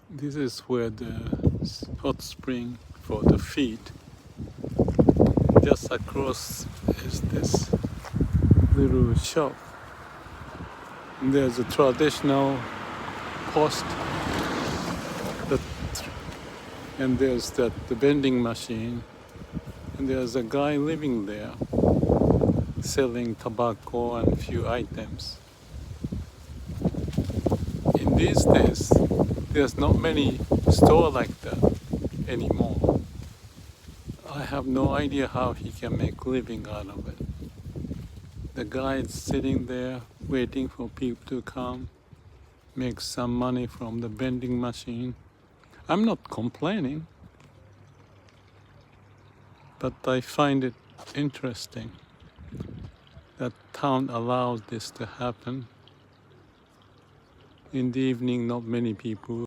This is where the hot spring for the feet. Just across is this little shop. And there's a traditional post, that, and there's the vending machine, and there's a guy living there selling tobacco and a few items. In these days, there's not many stores like that anymore. I have no idea how he can make a living out of it. The guy is sitting there waiting for people to come, make some money from the vending machine. I'm not complaining, but I find it interesting that town allows this to happen. In the evening, not many people